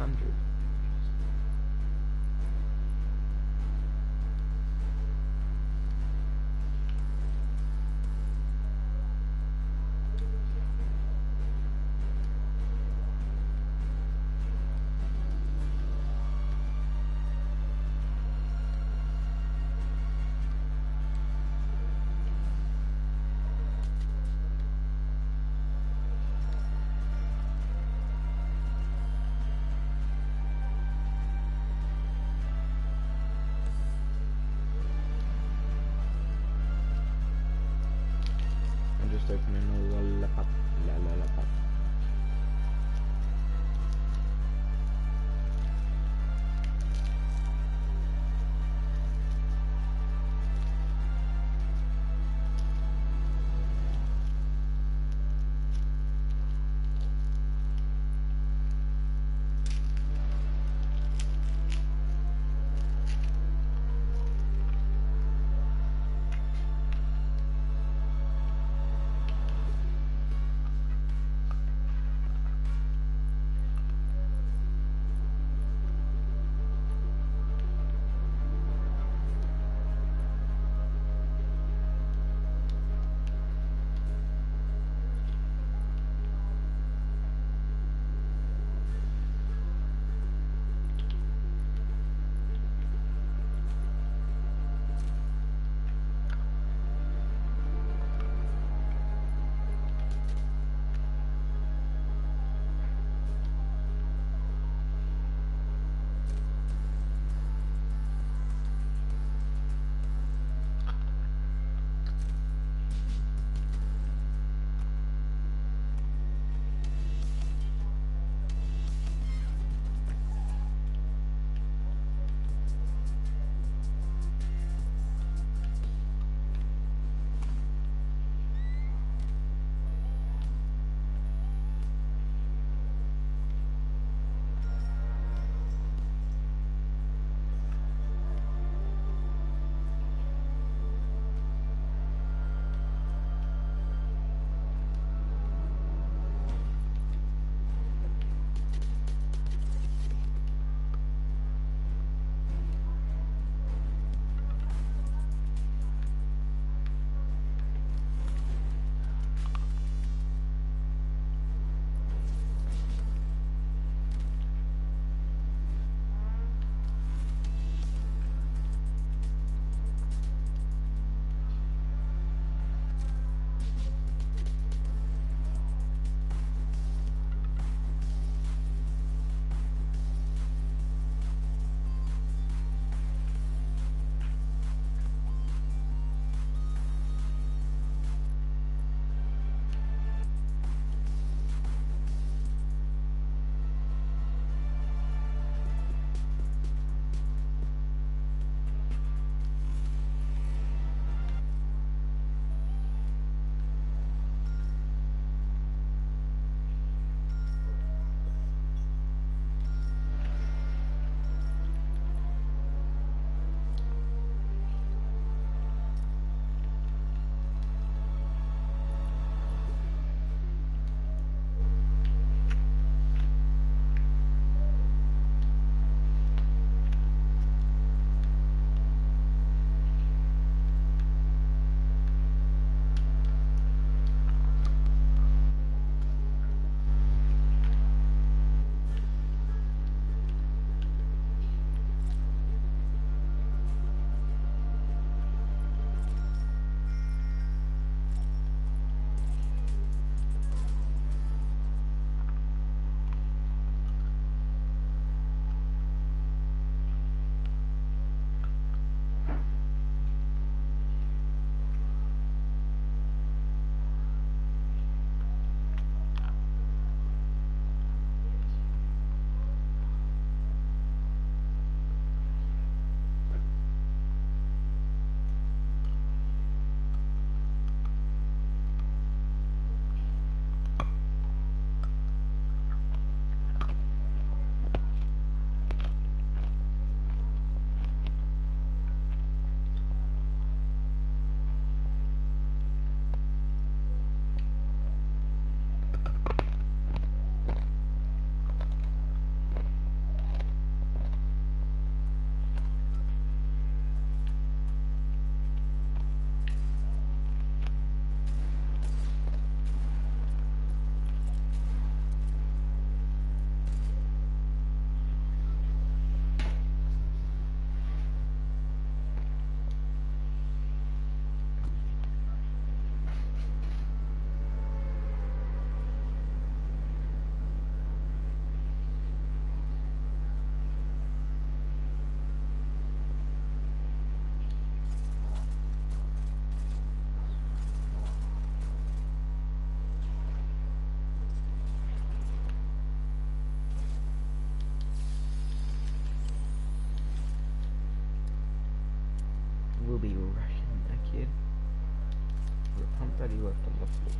100. left on the floor.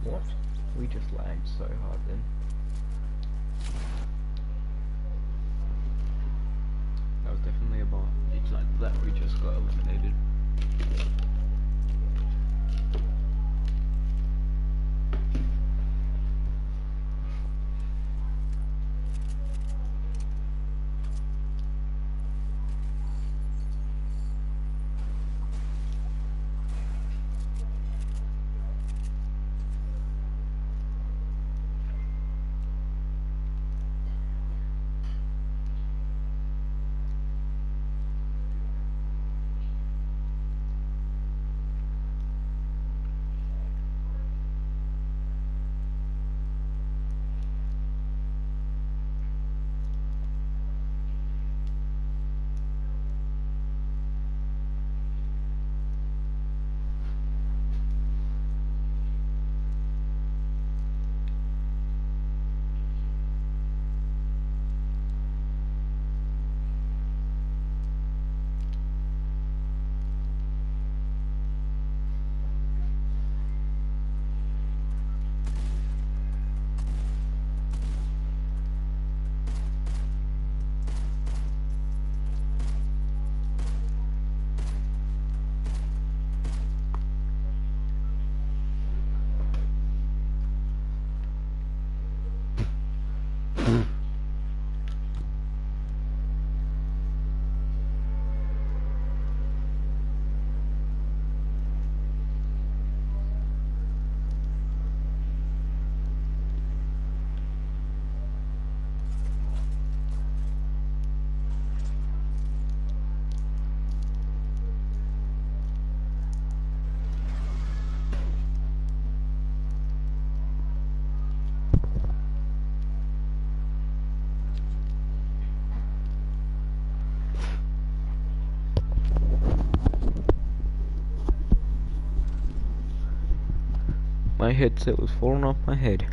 What? We just lagged so hard then. That was definitely a bot. It's like that we just got eliminated. My headset was falling off my head.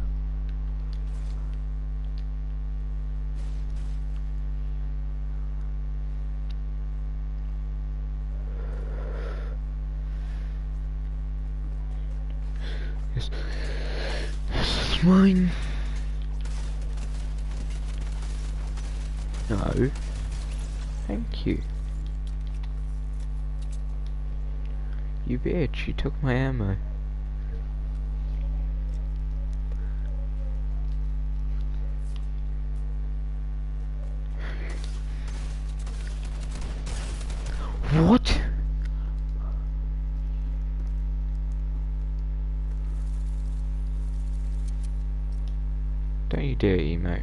This is mine. No. Thank you. You bitch, you took my ammo. What? Don't you dare emote.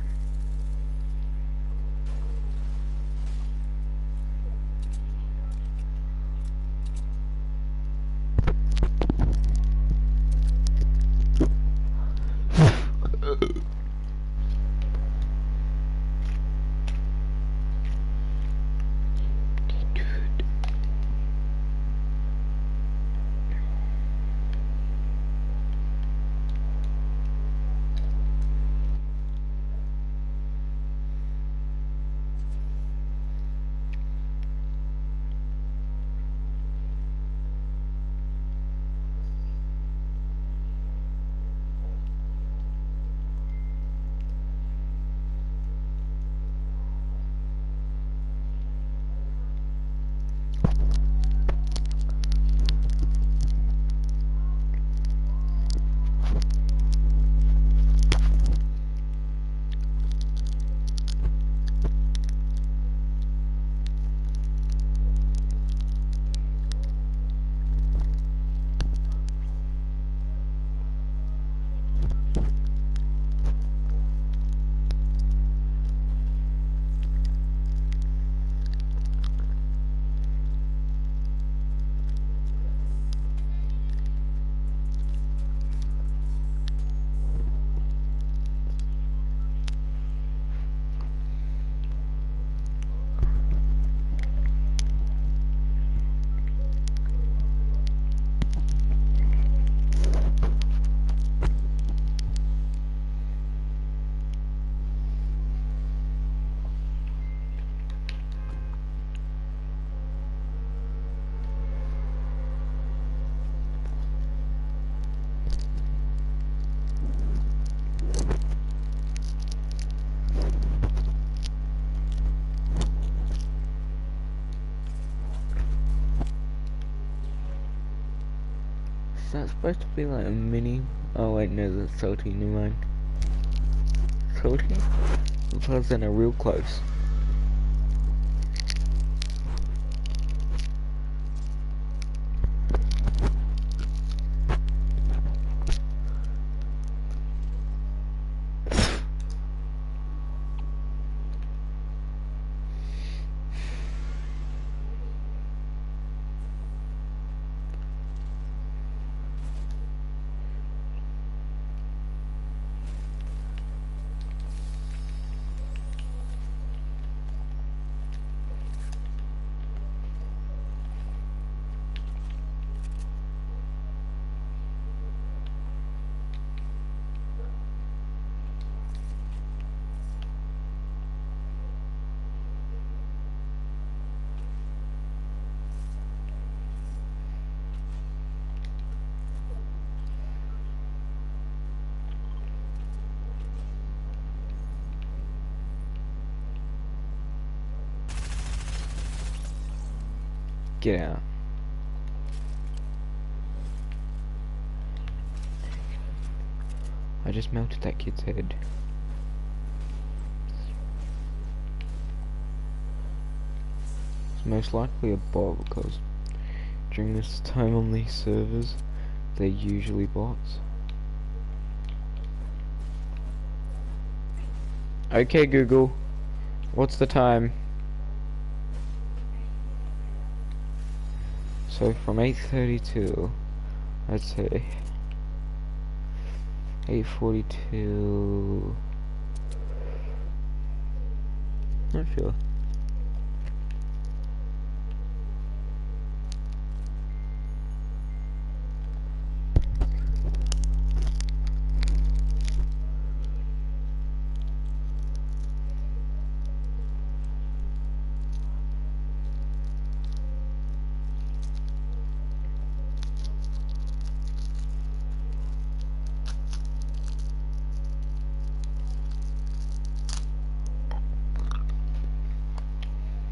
Is that supposed to be like a mini? Oh wait, no, that's salty, never mind. Salty? Looks like they're real close. Get out. I just melted that kid's head. It's most likely a bot because during this time on these servers, they're usually bots. Okay, Google, what's the time? So from 8:30 to, I'd say 8:40 to, not sure.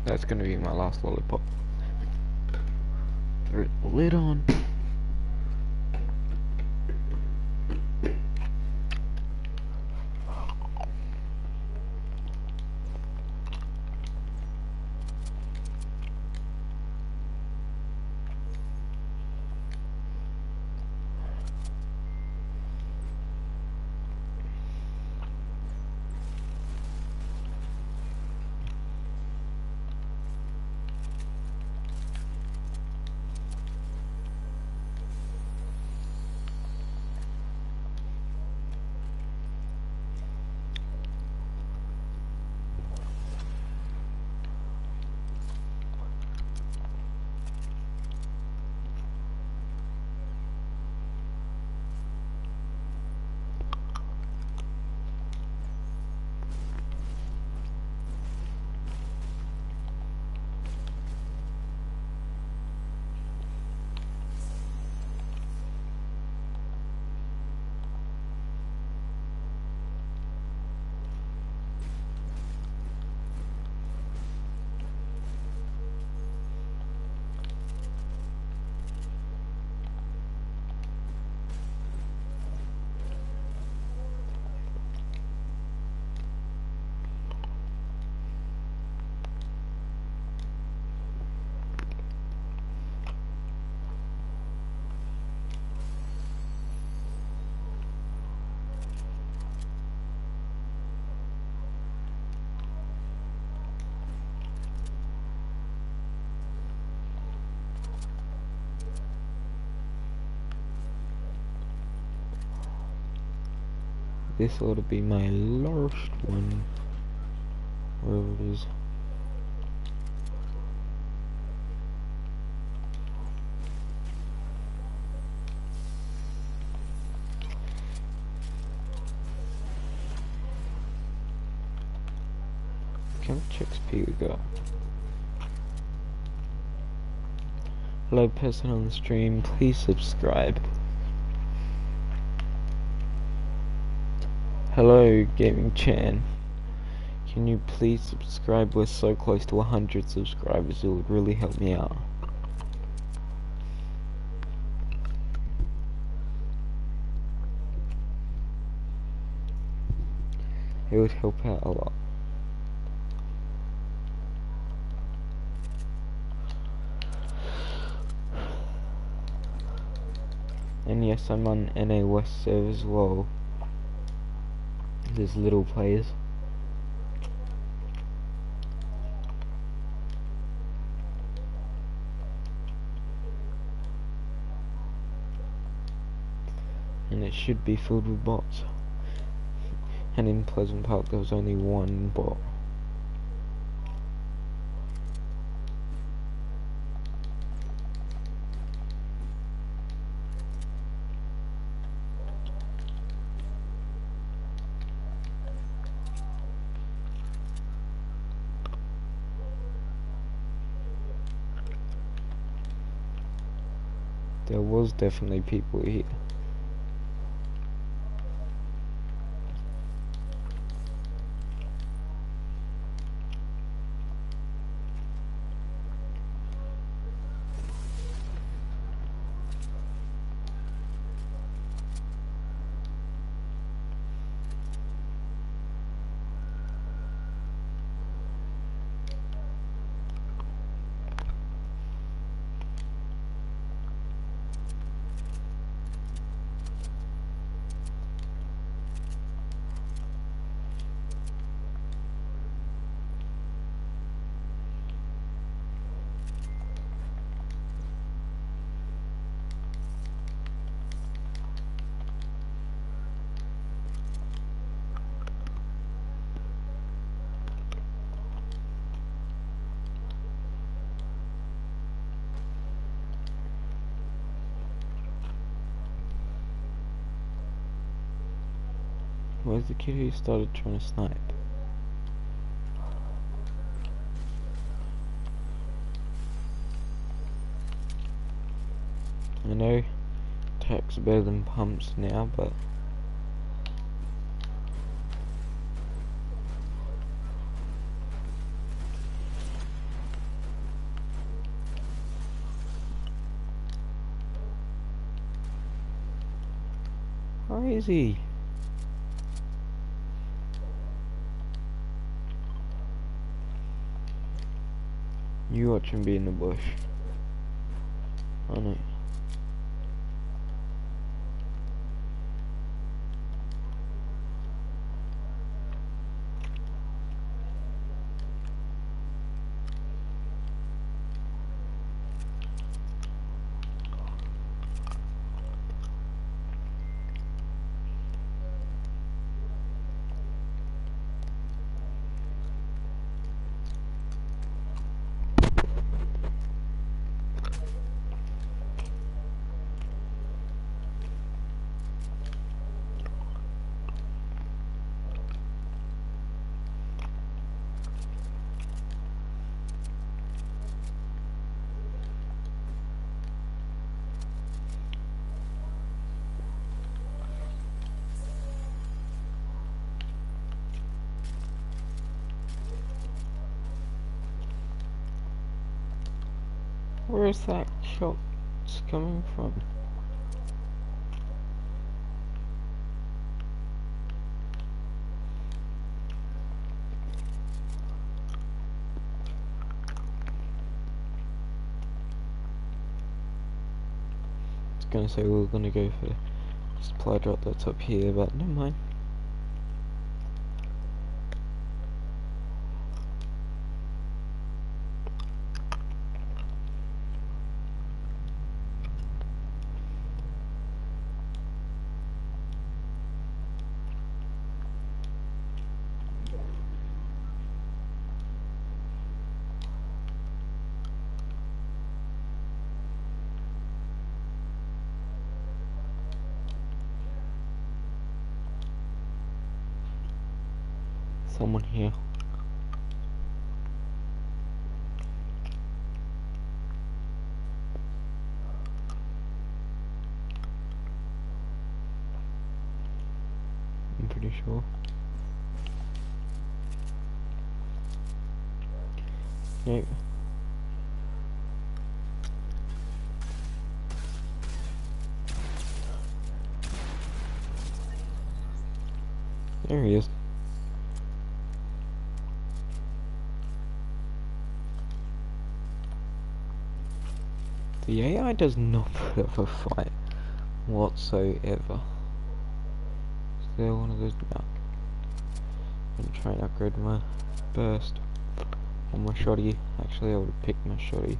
That's gonna be my last lollipop. Throw the lid on. This ought to be my last one. Wherever it is. How much XP we got? Hello person on the stream, please subscribe. Hello Gaming Chan. Can you please subscribe? We're so close to 100 subscribers, it would really help me out. It would help out a lot. And yes, I'm on NA West server as well. There's little players. And it should be filled with bots. And in Pleasant Park there was only one bot. There was definitely people here. Where's the kid who started trying to snipe? I know tack's better than pumps now, but how is he? You watch him be in the bush. Oh no. Where is that shot coming from? I was gonna say we were gonna go for supply drop that's up here, but never mind. Someone here. I'm pretty sure. Nope. There he is. The AI does not put up a fight whatsoever. Is there one of those? No. I'm gonna try and upgrade my burst on my shoddy. Actually, I would have picked my shoddy.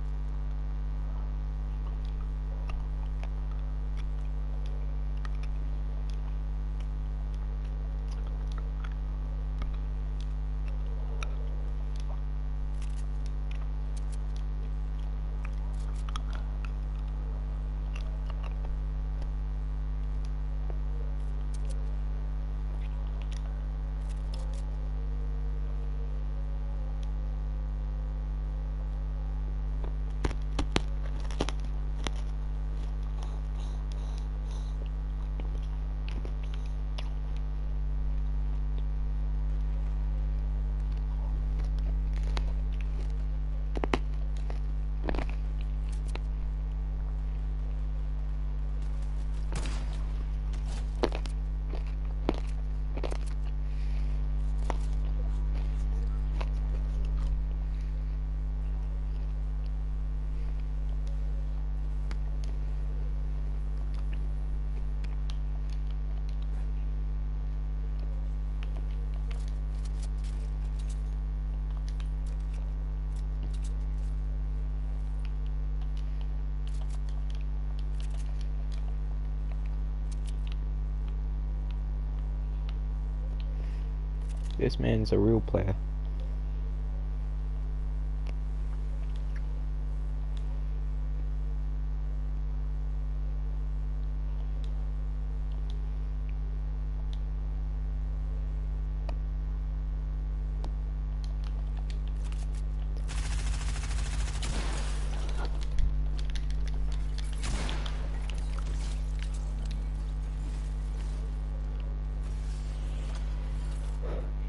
This man's a real player.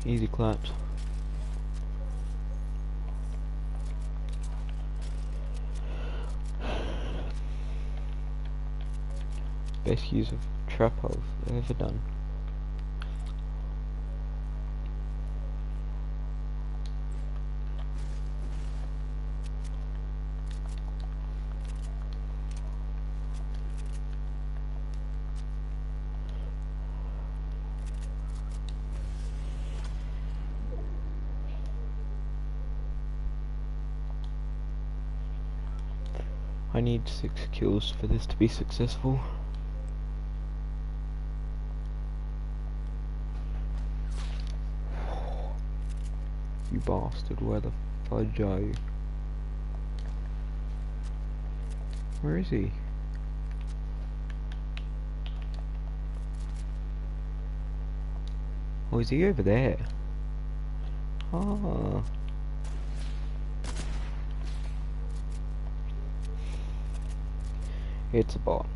Easy claps. Best use of trap I've ever done. I need 6 kills for this to be successful. You bastard, where the fudge are you? Where is he? Oh, is he over there? Ah. It's a bot.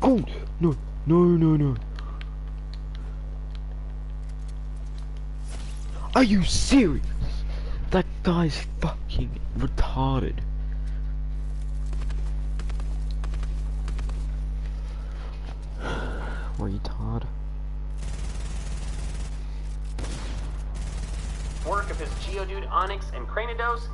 Oh, no, no, no, no. Are you serious? That guy's fucking retarded. Retard. Work of his Geodude, Onyx, and Cranidos.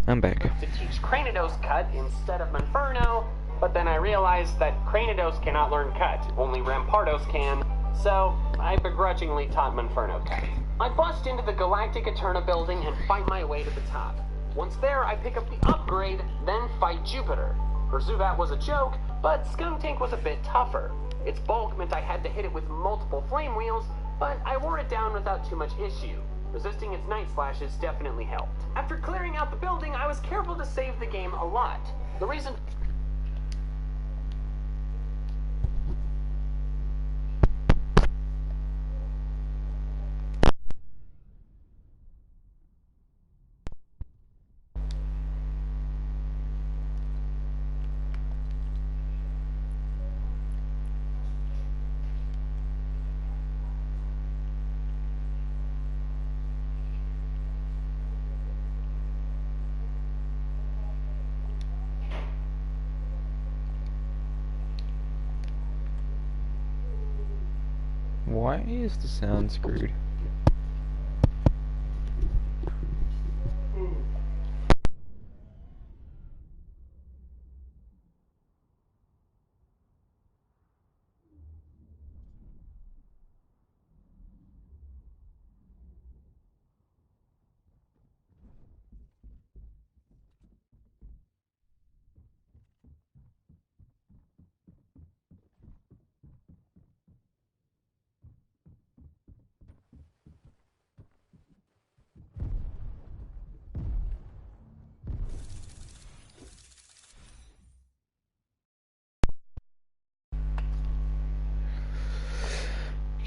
I'm back. To teach Cranidos cut instead of Monferno, but then I realized that Cranidos cannot learn cut, only Rampardos can, so I begrudgingly taught Monferno cut. I bust into the Galactic Eterna building and fight my way to the top. Once there, I pick up the upgrade, then fight Jupiter. Perzuvat was a joke, but Skuntank was a bit tougher. Its bulk meant I had to hit it with multiple flame wheels, but I wore it down without too much issue. Resisting its night slashes definitely helped. After clearing out the building, I was careful to save the game a lot. The reason... Why is the sound screwed?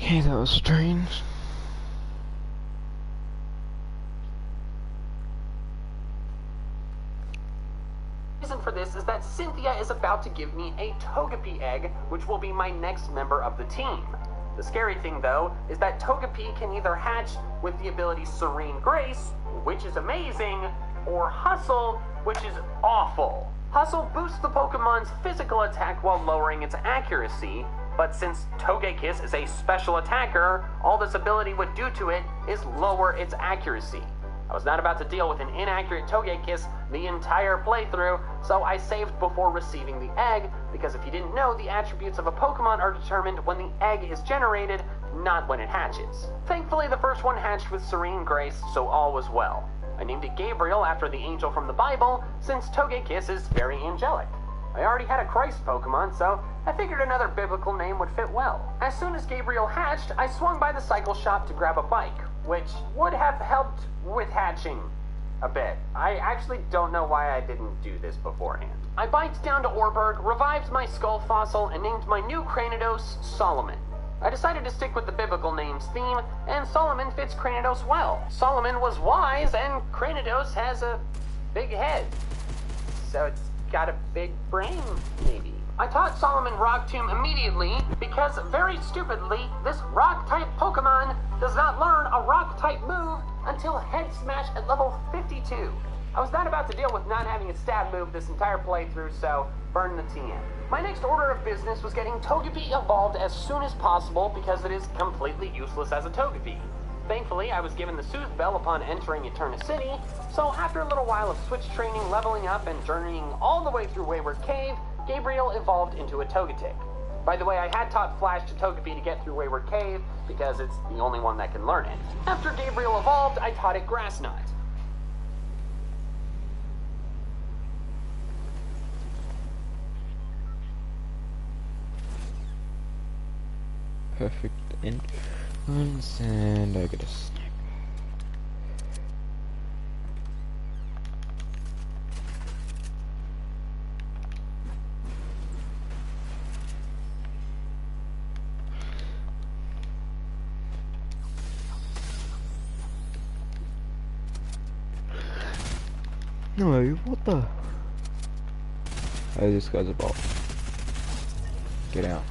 Okay, that was strange. reason for this is that Cynthia is about to give me a Togepi egg, which will be my next member of the team. The scary thing, though, is that Togepi can either hatch with the ability Serene Grace, which is amazing, or Hustle, which is awful. Hustle boosts the Pokemon's physical attack while lowering its accuracy, but since Togekiss is a special attacker, all this ability would do to it is lower its accuracy. I was not about to deal with an inaccurate Togekiss the entire playthrough, so I saved before receiving the egg, because if you didn't know, the attributes of a Pokemon are determined when the egg is generated, not when it hatches. Thankfully, the first one hatched with Serene Grace, so all was well. I named it Gabriel after the angel from the Bible, since Togekiss is very angelic. I already had a Christ Pokemon, so I figured another biblical name would fit well. As soon as Gabriel hatched, I swung by the cycle shop to grab a bike, which would have helped with hatching a bit. I actually don't know why I didn't do this beforehand. I biked down to Orberg, revived my skull fossil, and named my new Cranidos Solomon. I decided to stick with the biblical names theme, and Solomon fits Cranidos well. Solomon was wise, and Cranidos has a big head. So it's got a big brain, maybe. I taught Solomon Rock Tomb immediately, because very stupidly, this rock-type Pokemon does not learn a rock-type move until Head Smash at level 52. I was not about to deal with not having a stab move this entire playthrough, so burn the TM. My next order of business was getting Togepi evolved as soon as possible because it is completely useless as a Togepi. Thankfully, I was given the Soothe Bell upon entering Eterna City, so after a little while of switch training, leveling up, and journeying all the way through Wayward Cave, Gabriel evolved into a Togetic. By the way, I had taught Flash to Togepi to get through Wayward Cave, because it's the only one that can learn it. After Gabriel evolved, I taught it Grass Knot. Perfect entrance, and I get a snipe. No, what the? Oh, this guy's a bot. Get out.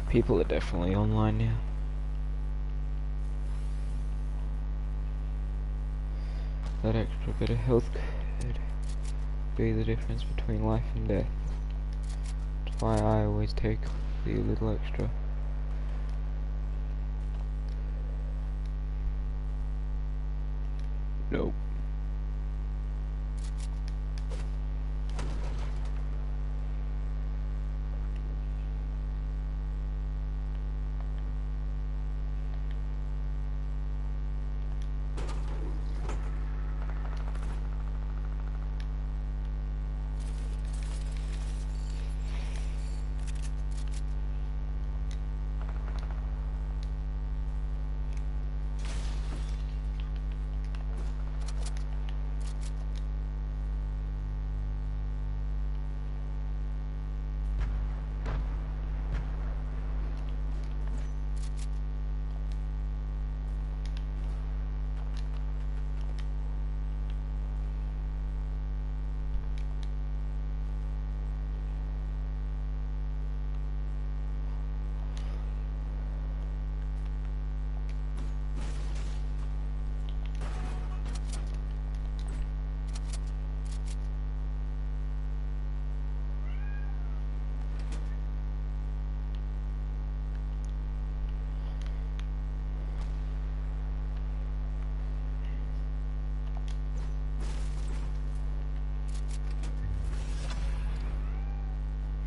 People are definitely online now. That extra bit of health could be the difference between life and death. That's why I always take the little extra. Nope.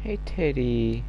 Hey Teddy.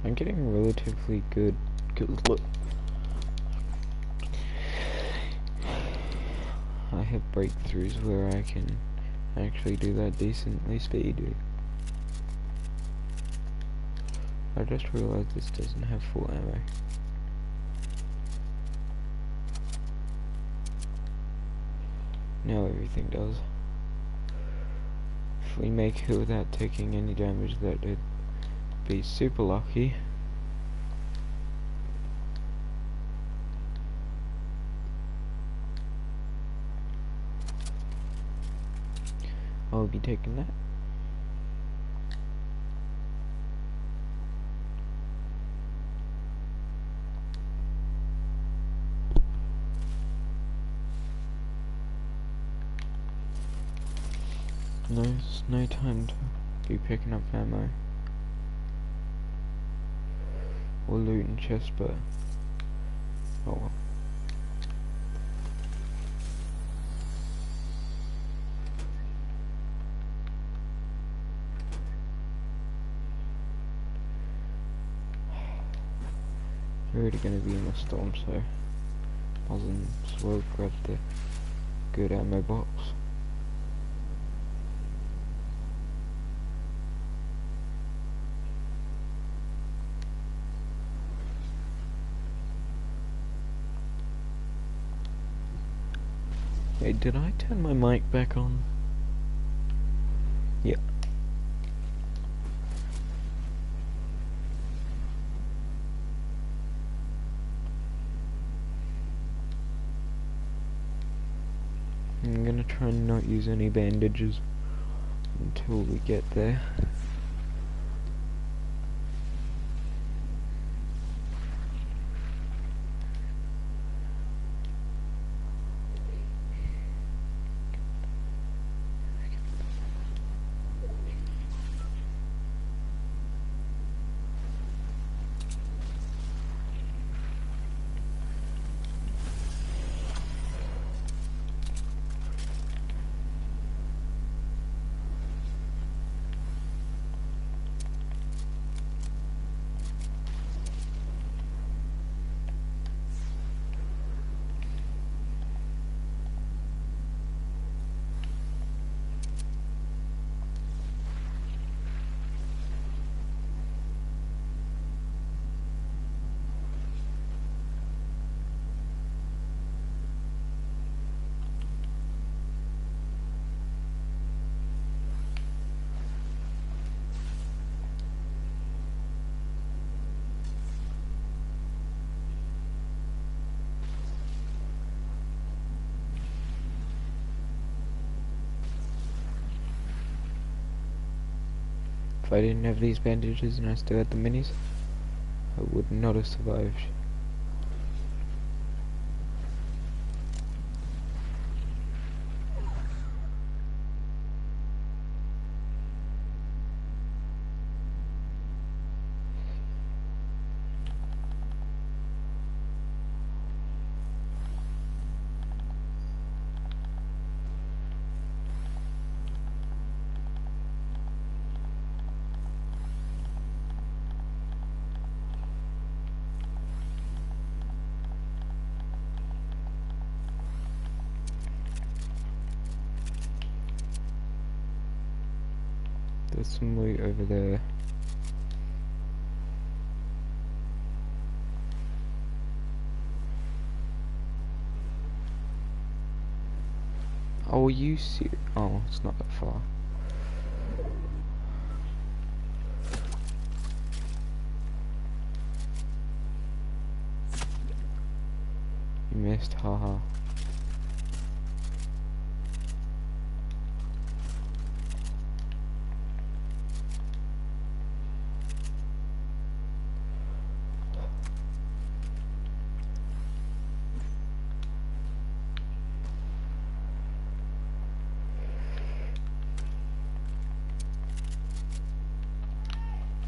I'm getting relatively good. Look, I have breakthroughs where I can actually do that decently speedy. I just realized this doesn't have full ammo. Now everything does. If we make it without taking any damage, that'd be super lucky. I'll be taking that. No, it's no time to be picking up ammo or looting chests, but Oh well. We're already gonna be in the storm, so I was in as well grab the good ammo box. Hey, did I turn my mic back on? Yeah. I'm gonna try and not use any bandages until we get there. If I didn't have these bandages and I still had the minis, I would not have survived. There's some loot over there. Oh, you see? Oh, it's not that far. You missed, haha.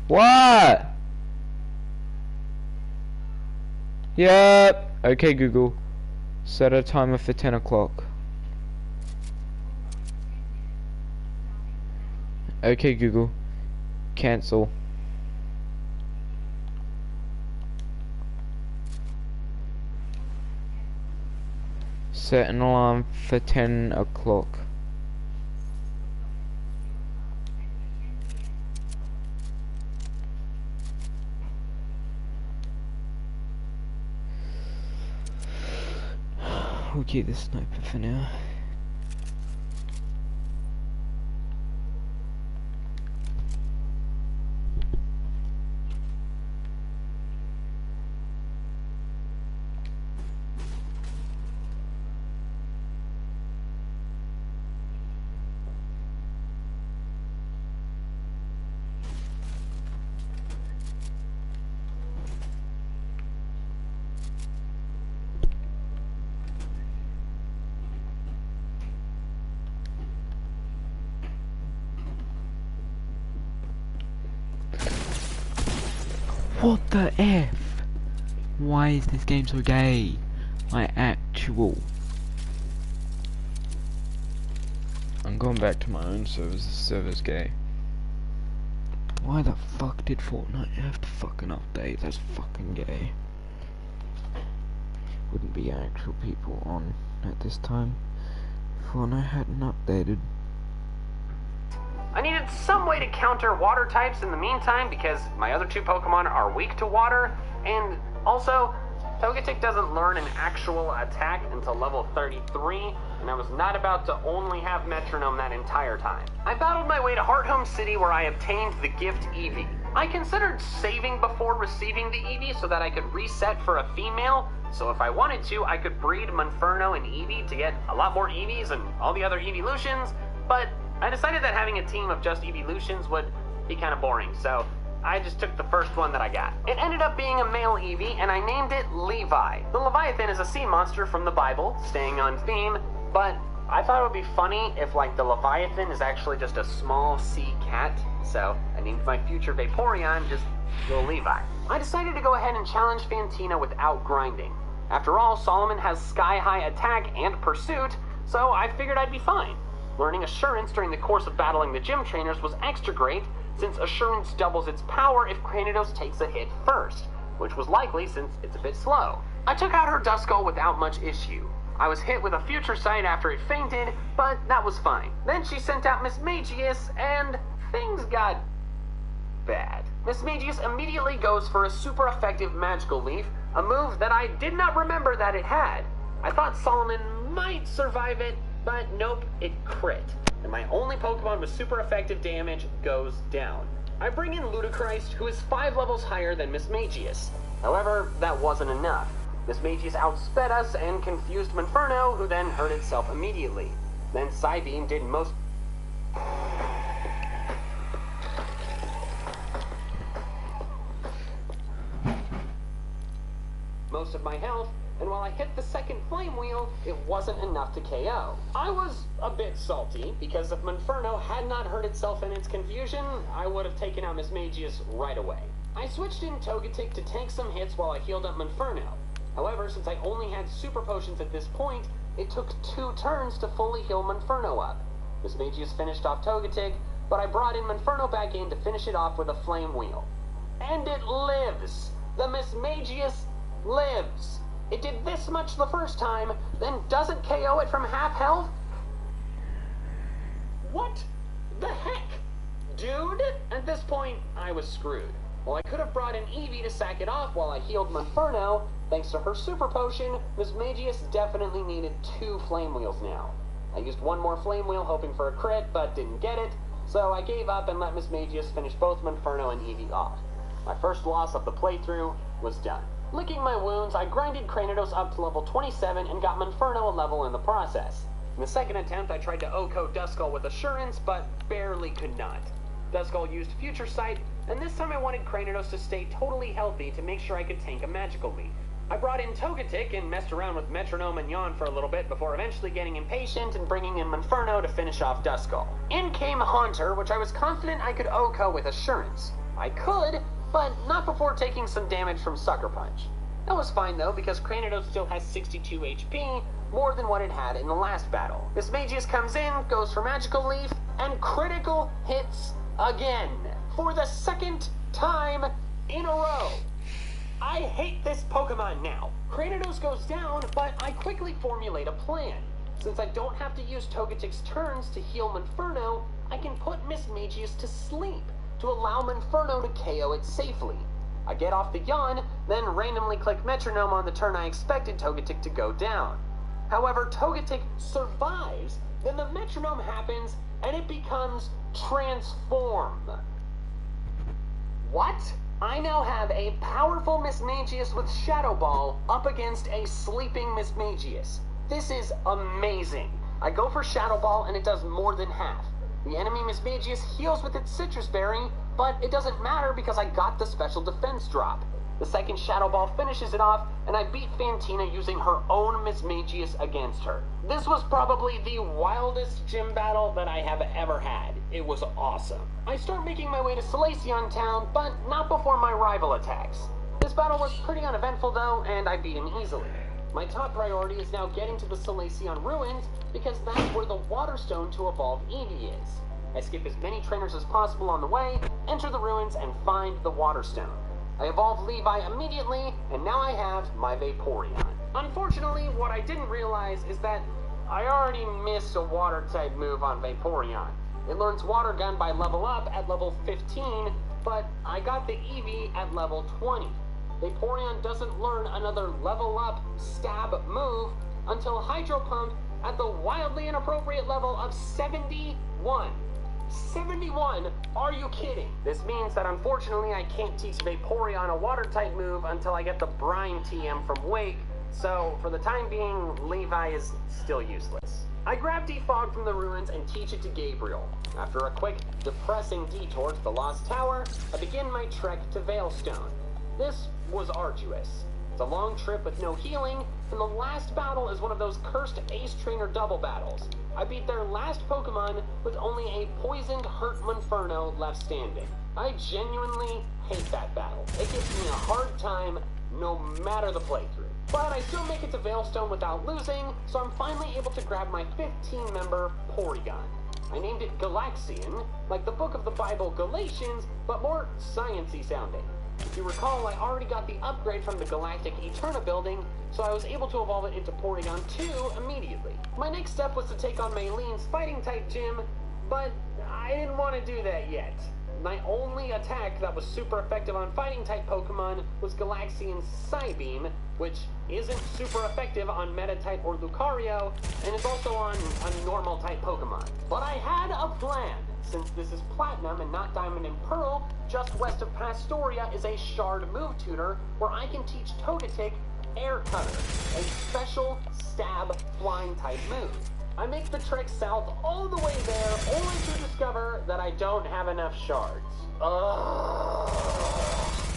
What? Yep. Okay, Google. Set a timer for 10 o'clock. Okay, Google. Cancel. Set an alarm for 10 o'clock. We'll keep the sniper for now. What the F? Why is this game so gay? My actual. I'm going back to my own servers. The server's gay. Why the fuck did Fortnite have to fucking update? That's fucking gay. Wouldn't be actual people on at this time. Fortnite hadn't updated. I needed some way to counter water types in the meantime because my other two Pokemon are weak to water, and also Togetic doesn't learn an actual attack until level 33, and I was not about to only have Metronome that entire time. I battled my way to Hearthome City where I obtained the gift Eevee. I considered saving before receiving the Eevee so that I could reset for a female, so if I wanted to, I could breed Monferno and Eevee to get a lot more Eevees and all the other Eeveelutions, but I decided that having a team of just Eeveelutions would be kind of boring, so I just took the first one that I got. It ended up being a male Eevee, and I named it Levi. The Leviathan is a sea monster from the Bible, staying on theme, but I thought it would be funny if, like, the Leviathan is actually just a small sea cat, so I named my future Vaporeon just Little Levi. I decided to go ahead and challenge Fantina without grinding. After all, Solomon has sky-high attack and pursuit, so I figured I'd be fine. Learning Assurance during the course of battling the gym trainers was extra great, since Assurance doubles its power if Cranidos takes a hit first, which was likely since it's a bit slow. I took out her Duskull without much issue. I was hit with a Future Sight after it fainted, but that was fine. Then she sent out Miss Magius, and things got bad. Miss Magius immediately goes for a super effective Magical Leaf, a move that I did not remember that it had. I thought Solomon might survive it, but nope, it crit. And my only Pokemon with super effective damage goes down. I bring in Ludicrous, who is 5 levels higher than Miss Magius. However, that wasn't enough. Miss Magius outsped us and confused Monferno, who then hurt itself immediately. Then Psybeam did most of my health, and while I hit the second Flame Wheel, it wasn't enough to KO. I was a bit salty, because if Monferno had not hurt itself in its confusion, I would have taken out Miss Magius right away. I switched in Togetic to tank some hits while I healed up Monferno. However, since I only had Super Potions at this point, it took 2 turns to fully heal Monferno up. Miss Magius finished off Togetic, but I brought in Monferno back in to finish it off with a Flame Wheel. And it lives! The Miss Magius lives! It did this much the first time, then doesn't KO it from half health? What the heck? Dude? At this point, I was screwed. While I could have brought in Eevee to sack it off while I healed Monferno, thanks to her Super Potion, Miss Magius definitely needed 2 Flame Wheels now. I used 1 more Flame Wheel hoping for a crit, but didn't get it, so I gave up and let Miss Magius finish both Monferno and Eevee off. My first loss of the playthrough was done. Licking my wounds, I grinded Cranidos up to level 27 and got Monferno a level in the process. In the second attempt, I tried to OHKO Duskull with Assurance, but barely could not. Duskull used Future Sight, and this time I wanted Cranidos to stay totally healthy to make sure I could tank a Magical Leaf. I brought in Togetic and messed around with Metronome and Yawn for a little bit before eventually getting impatient and bringing in Monferno to finish off Duskull. In came Haunter, which I was confident I could OHKO with Assurance. I could, but not before taking some damage from Sucker Punch. That was fine though, because Cranidos still has 62 HP, more than what it had in the last battle. Miss Magius comes in, goes for Magical Leaf, and critical hits again, for the second time in a row. I hate this Pokemon now. Cranidos goes down, but I quickly formulate a plan. Since I don't have to use Togetic's turns to heal Monferno, I can put Miss Magius to sleep, to allow Monferno to KO it safely. I get off the Yawn, then randomly click Metronome on the turn I expected Togetic to go down. However, Togetic survives, then the Metronome happens, and it becomes Transform. What? I now have a powerful Miss Magius with Shadow Ball up against a sleeping Miss Magius. This is amazing. I go for Shadow Ball and it does more than half. The enemy Miss Magius heals with its Citrus Berry, but it doesn't matter because I got the special defense drop. The second Shadow Ball finishes it off, and I beat Fantina using her own Miss Magius against her. This was probably the wildest gym battle that I have ever had. It was awesome. I start making my way to Salacion Town, but not before my rival attacks. This battle was pretty uneventful though, and I beat him easily. My top priority is now getting to the Salacion ruins, because that's where the Waterstone to evolve Eevee is. I skip as many trainers as possible on the way, enter the ruins, and find the Waterstone. I evolve Levi immediately, and now I have my Vaporeon. Unfortunately, what I didn't realize is that I already missed a water-type move on Vaporeon. It learns Water Gun by level up at level 15, but I got the Eevee at level 20. Vaporeon doesn't learn another level up stab move until Hydro Pump at the wildly inappropriate level of 71. 71? Are you kidding? This means that unfortunately I can't teach Vaporeon a water-type move until I get the Brine TM from Wake, so for the time being, Levi is still useless. I grab Defog from the ruins and teach it to Gabriel. After a quick, depressing detour to the Lost Tower, I begin my trek to Veilstone. This was arduous. It's a long trip with no healing, and the last battle is one of those cursed Ace Trainer double battles. I beat their last Pokemon with only a poisoned Hurt Monferno left standing. I genuinely hate that battle. It gives me a hard time no matter the playthrough. But I still make it to Veilstone without losing, so I'm finally able to grab my 15-member Porygon. I named it Galaxian, like the book of the Bible Galatians, but more science-y sounding. If you recall, I already got the upgrade from the Galactic Eterna building, so I was able to evolve it into Porygon 2 immediately. My next step was to take on Maylene's fighting-type gym, but I didn't want to do that yet. My only attack that was super effective on fighting-type Pokemon was Galaxian's Psybeam, which isn't super effective on Meta-type or Lucario, and is also on a normal-type Pokemon. But I had a plan. Since this is Platinum and not Diamond and Pearl, just west of Pastoria is a Shard move tutor where I can teach Togetic Air Cutter, a special stab flying type move. I make the trek south all the way there, only to discover that I don't have enough shards. Ugh.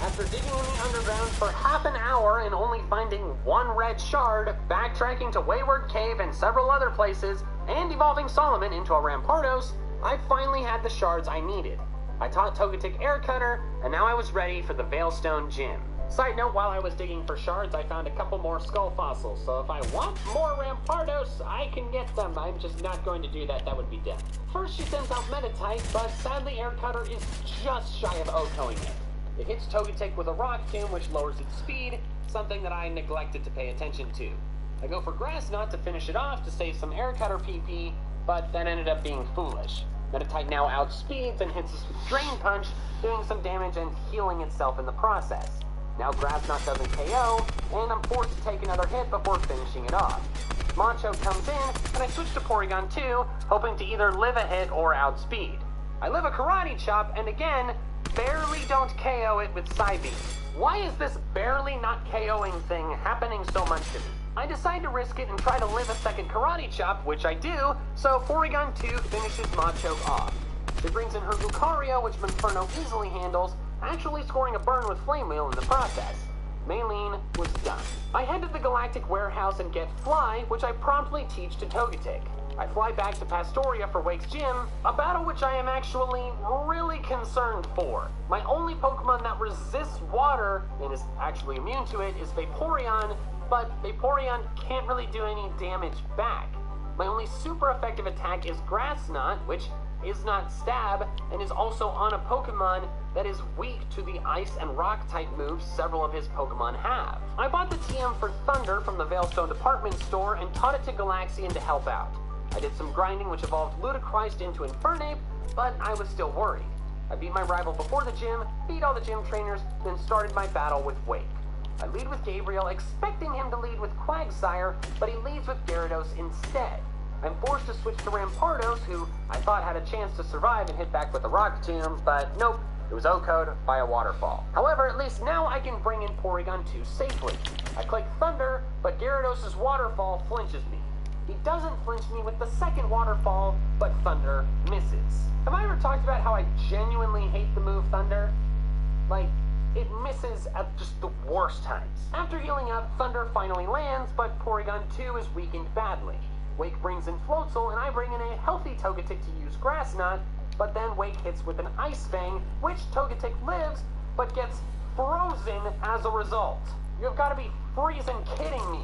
After digging in the underground for half an hour and only finding one red shard, backtracking to Wayward Cave and several other places, and evolving Solomon into a Rampardos, I finally had the shards I needed. I taught Togetic Air Cutter, and now I was ready for the Veilstone Gym. Side note, while I was digging for shards, I found a couple more skull fossils, so if I want more Rampardos, I can get them. I'm just not going to do that, that would be dumb. First she sends out Meta-type, but sadly Air Cutter is just shy of OHKOing it. It hits Togetic with a Rock Tomb, which lowers its speed, something that I neglected to pay attention to. I go for Grass Knot to finish it off to save some Air Cutter PP, but that ended up being foolish. Meta-type now outspeeds and hits us with Drain Punch, doing some damage and healing itself in the process. Now Grass Knot doesn't KO, and I'm forced to take another hit before finishing it off. Macho comes in, and I switch to Porygon 2, hoping to either live a hit or outspeed. I live a Karate Chop, and again, barely don't KO it with Psybeam. Why is this barely not KOing thing happening so much to me? I decide to risk it and try to live a second Karate Chop, which I do, so Porygon 2 finishes Machoke off. It brings in her Lucario, which Monferno easily handles, actually scoring a burn with Flame Wheel in the process. Maylene was done. I head to the Galactic Warehouse and get Fly, which I promptly teach to Togetic. I fly back to Pastoria for Wake's gym, a battle which I am actually really concerned for. My only Pokemon that resists water and is actually immune to it is Vaporeon, but Vaporeon can't really do any damage back. My only super effective attack is Grass Knot, which is not Stab, and is also on a Pokemon that is weak to the Ice and Rock type moves several of his Pokemon have. I bought the TM for Thunder from the Veilstone department store and taught it to Galaxian to help out. I did some grinding which evolved Ludicrous into Infernape, but I was still worried. I beat my rival before the gym, beat all the gym trainers, then started my battle with Wake. I lead with Gabriel, expecting him to lead with Quagsire, but he leads with Gyarados instead. I'm forced to switch to Rampardos, who I thought had a chance to survive and hit back with a Rock Tomb, but nope, it was OHKO'd by a Waterfall. However, at least now I can bring in Porygon 2 safely. I click Thunder, but Gyarados' Waterfall flinches me. He doesn't flinch me with the second Waterfall, but Thunder misses. Have I ever talked about how I genuinely hate the move Thunder? Like, it misses at just the worst times. After healing up, Thunder finally lands, but Porygon 2 is weakened badly. Wake brings in Floatzel, and I bring in a healthy Togetic to use Grass Knot, but then Wake hits with an Ice Fang, which Togetic lives, but gets frozen as a result. You've got to be freezing kidding me.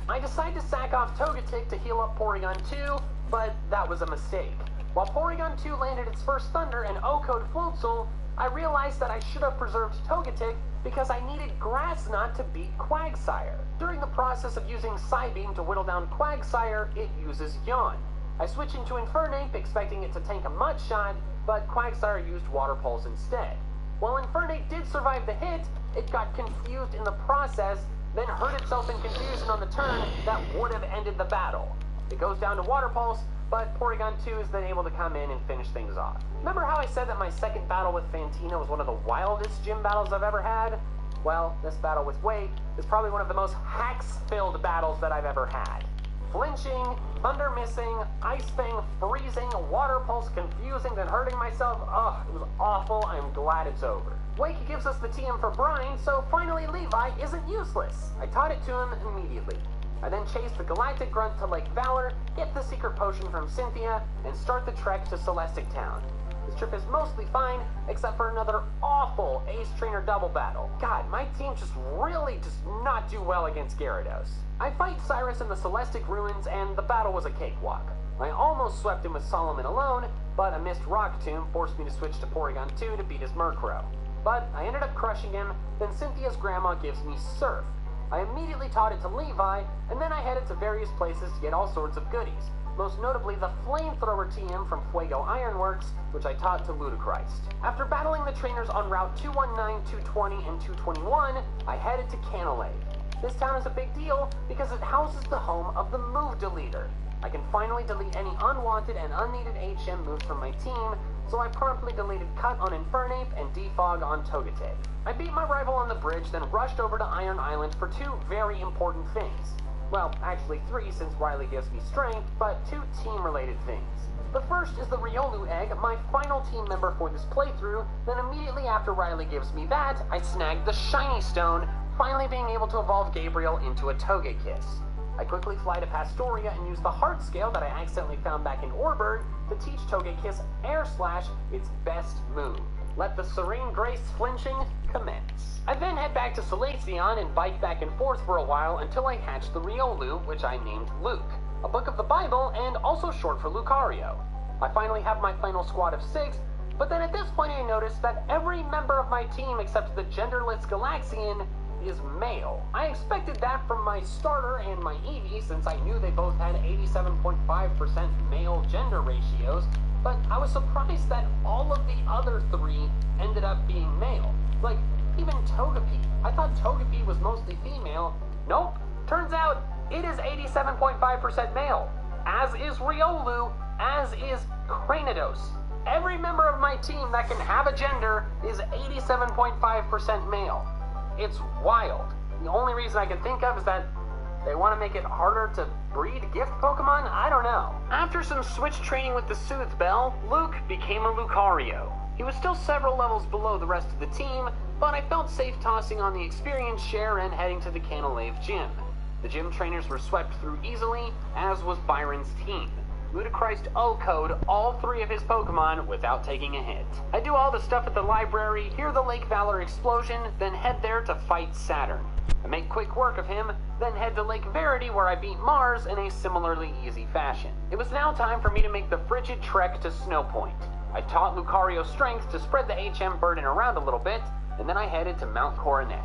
I decide to sack off Togetic to heal up Porygon 2, but that was a mistake. While Porygon 2 landed its first Thunder and O-Code Floatzel, I realized that I should have preserved Togetic because I needed Grass Knot to beat Quagsire. During the process of using Psybeam to whittle down Quagsire, it uses Yawn. I switch into Infernape expecting it to tank a Mud Shot, but Quagsire used Water Pulse instead. While Infernape did survive the hit, it got confused in the process, then hurt itself in confusion on the turn that would have ended the battle. It goes down to Water Pulse, but Porygon 2 is then able to come in and finish things off. Remember how I said that my second battle with Fantina was one of the wildest gym battles I've ever had? Well, this battle with Wake is probably one of the most hacks-filled battles that I've ever had. Flinching, Thunder missing, Ice Fang freezing, Water Pulse confusing, then hurting myself. Ugh, it was awful. I'm glad it's over. Wake gives us the TM for Brine, so finally Levi isn't useless. I taught it to him immediately. I then chase the Galactic Grunt to Lake Valor, get the secret potion from Cynthia, and start the trek to Celestic Town. This trip is mostly fine, except for another awful Ace Trainer double battle. God, my team just really does not do well against Gyarados. I fight Cyrus in the Celestic Ruins, and the battle was a cakewalk. I almost swept him with Solomon alone, but a missed Rock Tomb forced me to switch to Porygon 2 to beat his Murkrow. But I ended up crushing him, then Cynthia's grandma gives me Surf. I immediately taught it to Levi, and then I headed to various places to get all sorts of goodies, most notably the Flamethrower TM from Fuego Ironworks, which I taught to Ludicrist. After battling the trainers on Route 219, 220, and 221, I headed to Canalave. This town is a big deal because it houses the home of the Move Deleter. I can finally delete any unwanted and unneeded HM moves from my team, so I promptly deleted Cut on Infernape and Defog on Togetic. I beat my rival on the bridge, then rushed over to Iron Island for two very important things. Well, actually three since Riley gives me strength, but two team-related things. The first is the Riolu egg, my final team member for this playthrough, then immediately after Riley gives me that, I snagged the Shiny Stone, finally being able to evolve Gabriel into a Togekiss. I quickly fly to Pastoria and use the Heart Scale that I accidentally found back in Orberd to teach Togekiss Air Slash, its best move. Let the Serene Grace flinching commence. I then head back to Solaceon and bike back and forth for a while until I hatch the Riolu, which I named Luke, a book of the Bible and also short for Lucario. I finally have my final squad of 6, but then at this point I notice that every member of my team except the genderless Galaxian is male. I expected that from my starter and my Eevee since I knew they both had 87.5% male gender ratios, but I was surprised that all of the other 3 ended up being male. Like, even Togepi. I thought Togepi was mostly female. Nope. Turns out, it is 87.5% male. As is Riolu, as is Cranidos. Every member of my team that can have a gender is 87.5% male. It's wild. The only reason I can think of is that they want to make it harder to breed gift Pokemon? I don't know. After some switch training with the Soothe Bell, Luke became a Lucario. He was still several levels below the rest of the team, but I felt safe tossing on the experience share and heading to the Canalave gym. The gym trainers were swept through easily, as was Byron's team. Ludicrist O-code all 3 of his Pokemon without taking a hit. I do all the stuff at the library, hear the Lake Valor explosion, then head there to fight Saturn. I make quick work of him, then head to Lake Verity where I beat Mars in a similarly easy fashion. It was now time for me to make the frigid trek to Snow Point. I taught Lucario strength to spread the HM burden around a little bit, and then I headed to Mount Coronet.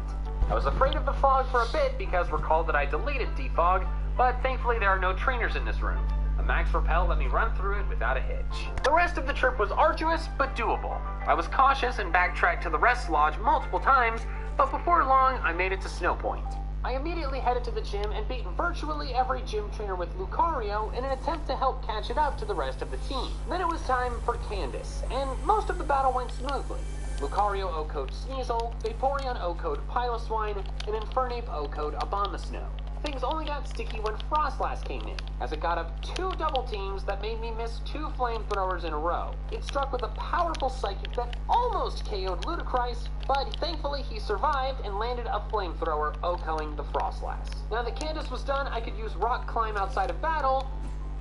I was afraid of the fog for a bit because recall that I deleted Defog, but thankfully there are no trainers in this room. A max repel let me run through it without a hitch. The rest of the trip was arduous, but doable. I was cautious and backtracked to the Rest Lodge multiple times, but before long, I made it to Snow Point. I immediately headed to the gym and beat virtually every gym trainer with Lucario in an attempt to help catch it up to the rest of the team. Then it was time for Candace, and most of the battle went smoothly. Lucario O-code Sneasel, Vaporeon O-code Piloswine, and Infernape O-code Abomasnow. Things only got sticky when Frostlass came in, as it got up 2 double teams that made me miss 2 flamethrowers in a row. It struck with a powerful psychic that almost KO'd Ludicrous, but thankfully he survived and landed a flamethrower OHKOing the Frostlass. Now that Candace was done, I could use Rock Climb outside of battle.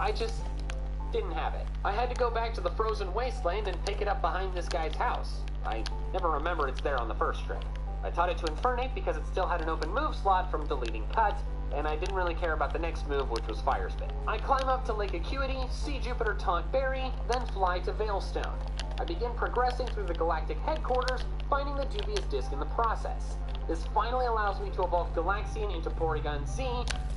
I just Didn't have it. I had to go back to the frozen wasteland and pick it up behind this guy's house. I never remember it's there on the first string. I taught it to Infernate because it still had an open move slot from deleting Cut, and I didn't really care about the next move, which was Fire Spit. I climb up to Lake Acuity, see Jupiter taunt Barry, then fly to Veilstone. I begin progressing through the galactic headquarters, finding the dubious disc in the process. This finally allows me to evolve Galaxian into Porygon Z,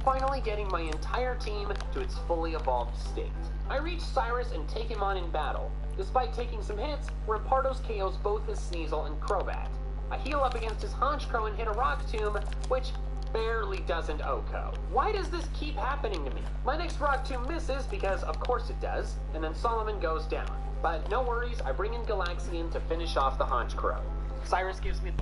finally getting my entire team to its fully evolved state. I reach Cyrus and take him on in battle. Despite taking some hits, Rampardos KOs both his Sneasel and Crobat. I heal up against his Honchkrow and hit a Rock Tomb, which barely doesn't OHKO. Why does this keep happening to me? My next Rock Tomb misses because of course it does, and then Solomon goes down. But no worries, I bring in Galaxian to finish off the Honchkrow. Cyrus gives me...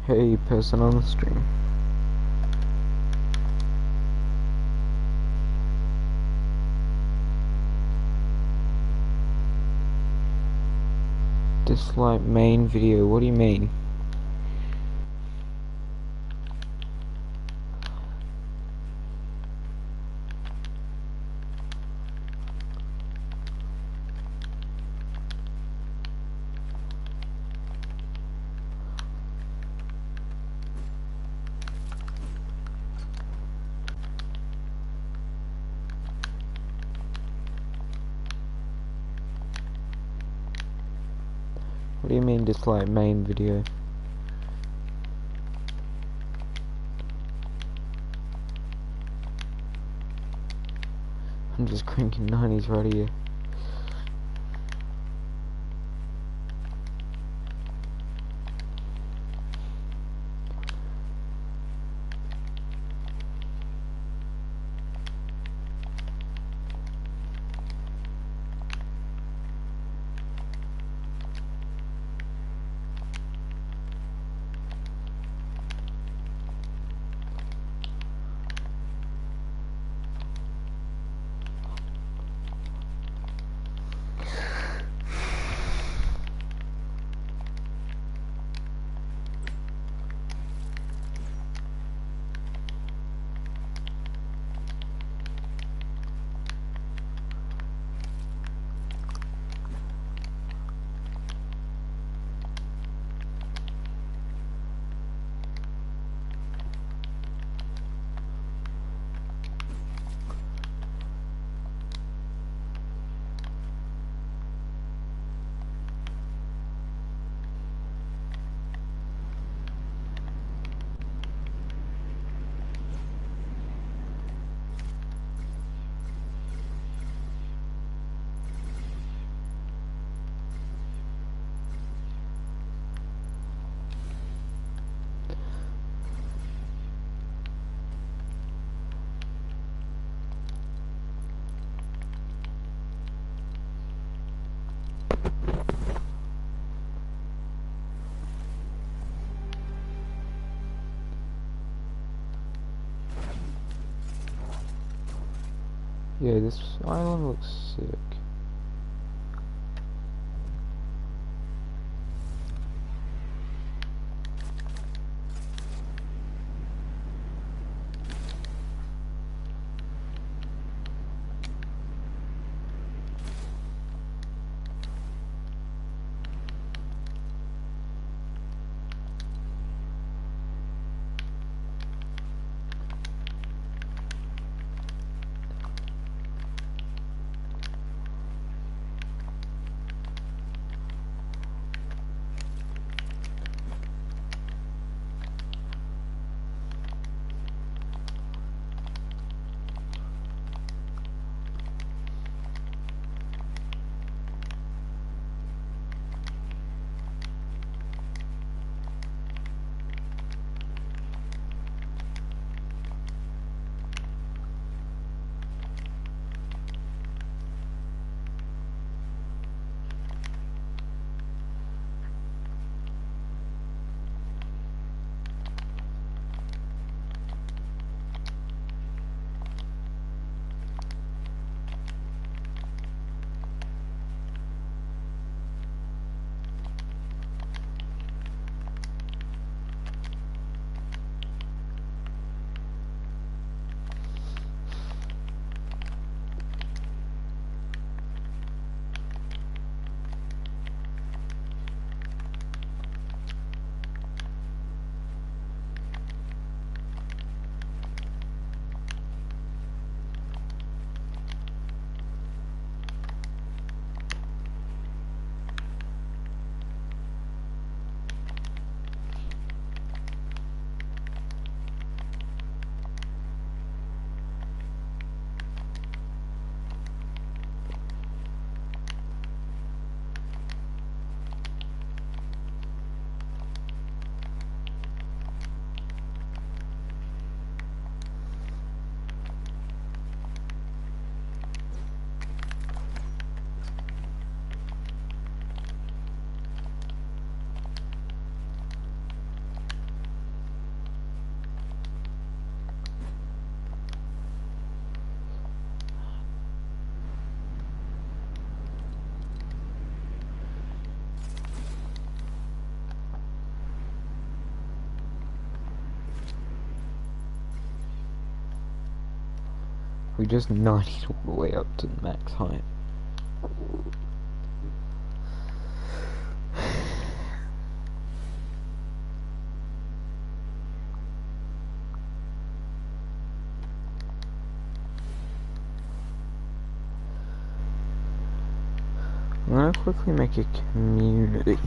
Hey, person on the stream. Dislike main video, what do you mean? What do you mean dislike main video? I'm just cranking 90s right here. Yeah, this island looks sick. We just 90'd all the way up to the max height. I'm gonna quickly make a community.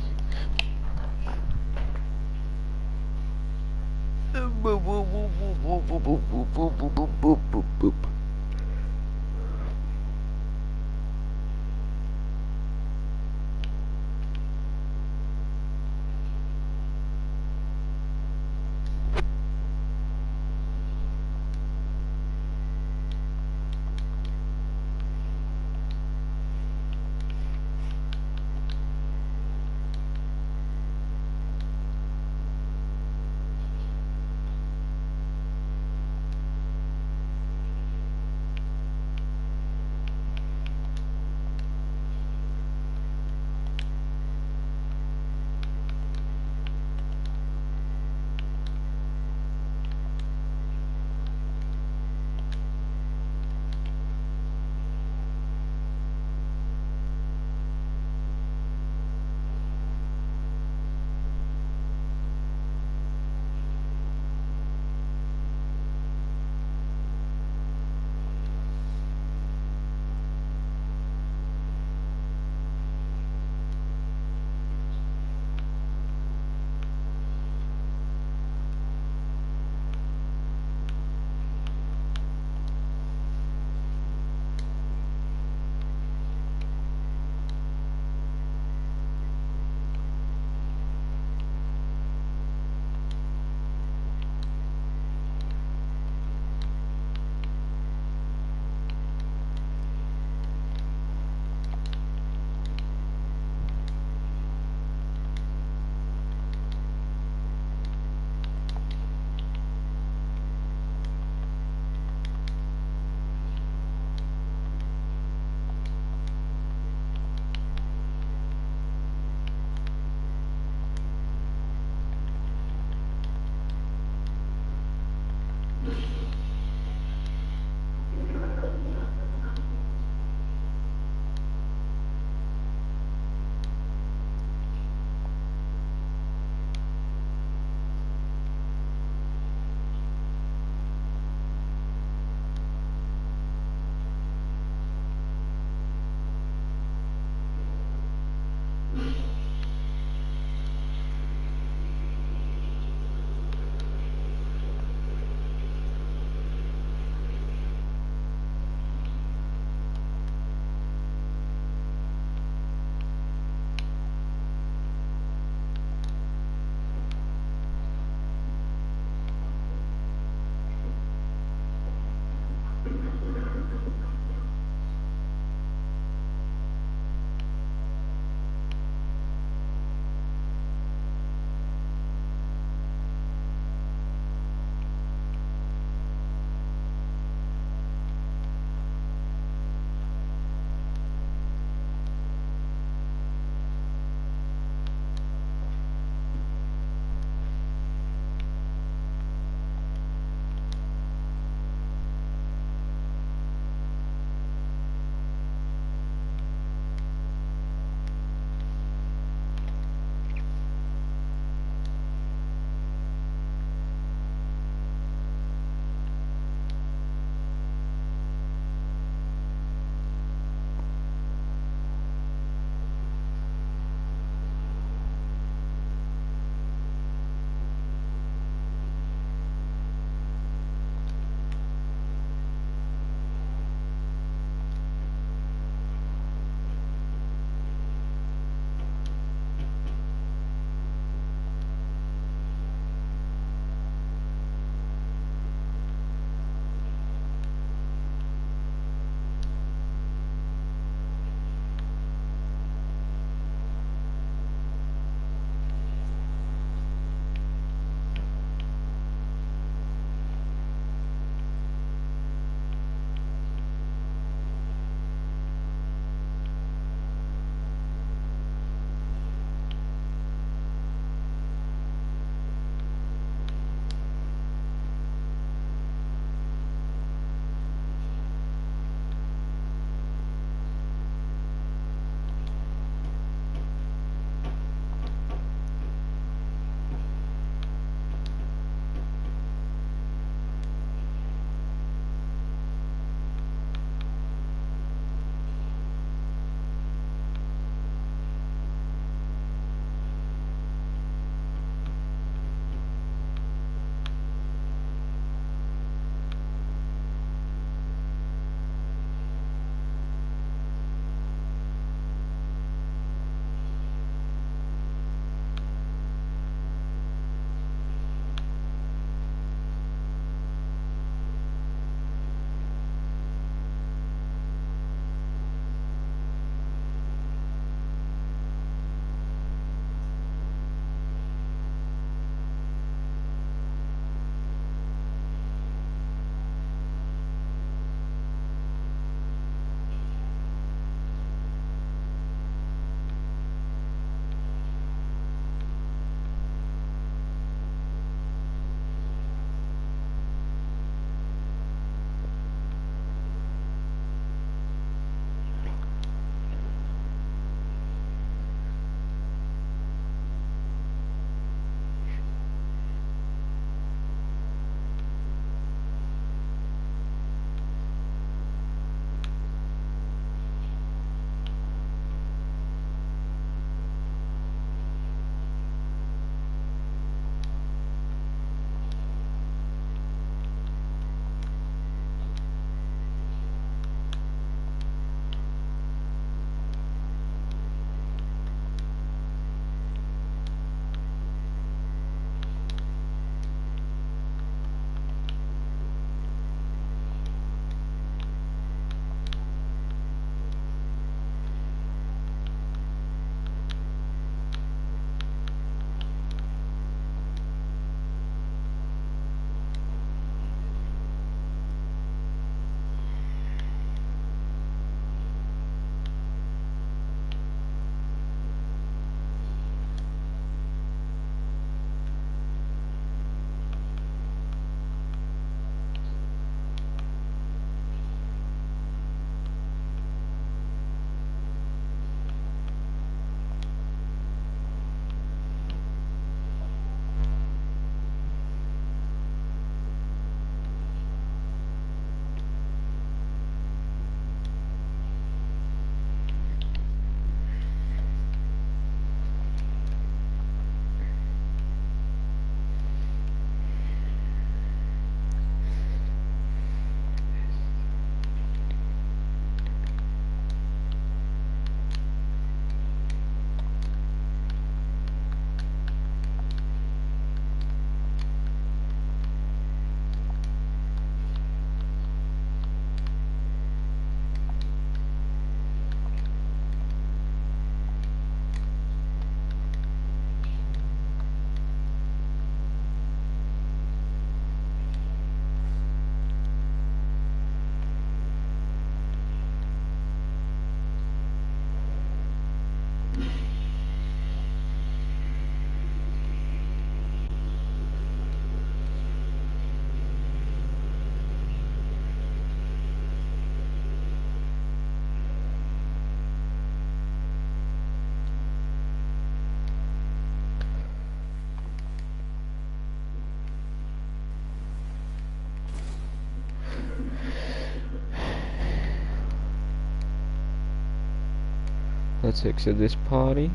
Let's exit this party.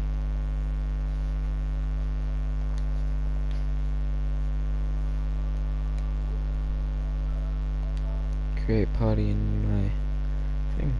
Create party in my thing.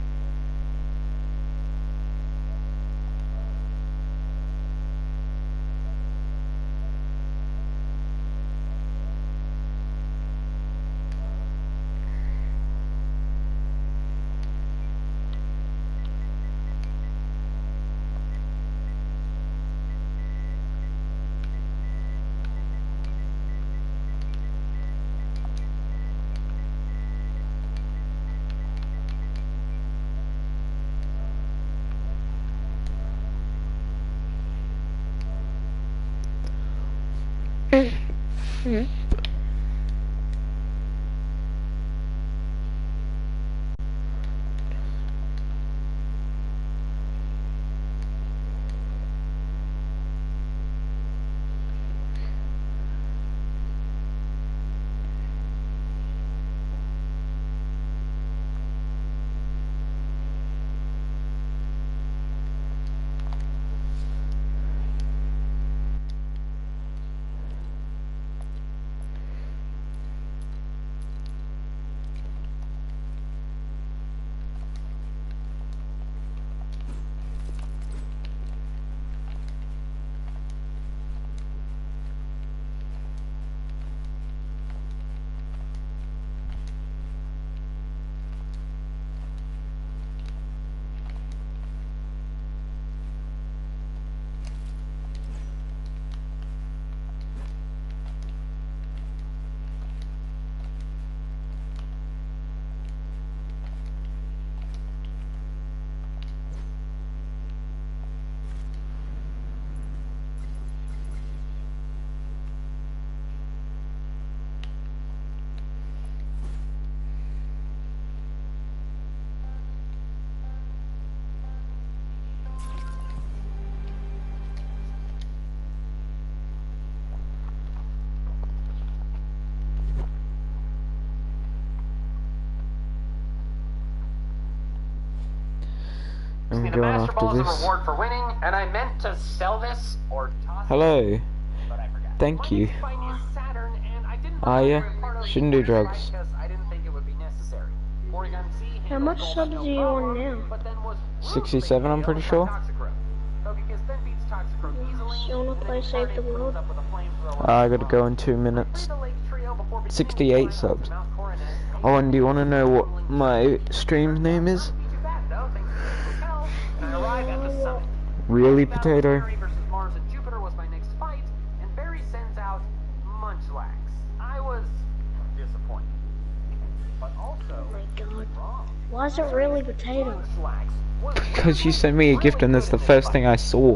I'm The going Master after Ball is a this. reward for winning, and I meant to sell this or toss it, Hello. but I forgot. Thank you. My next fight is Saturn, and I didn't Ah, yeah. part of Shouldn't do the drugs. because I didn't think it would be necessary. Porygon C How much subs do you want now? but then was 67, I'm pretty sure. You wanna play Save the World? I gotta go in 2 minutes. 68 subs. Oh, and do you wanna know what my stream name is? Really, Potato? I was disappointed. But also, Oh my god. Why is it really potato? Because you sent me a gift and that's the first thing I saw.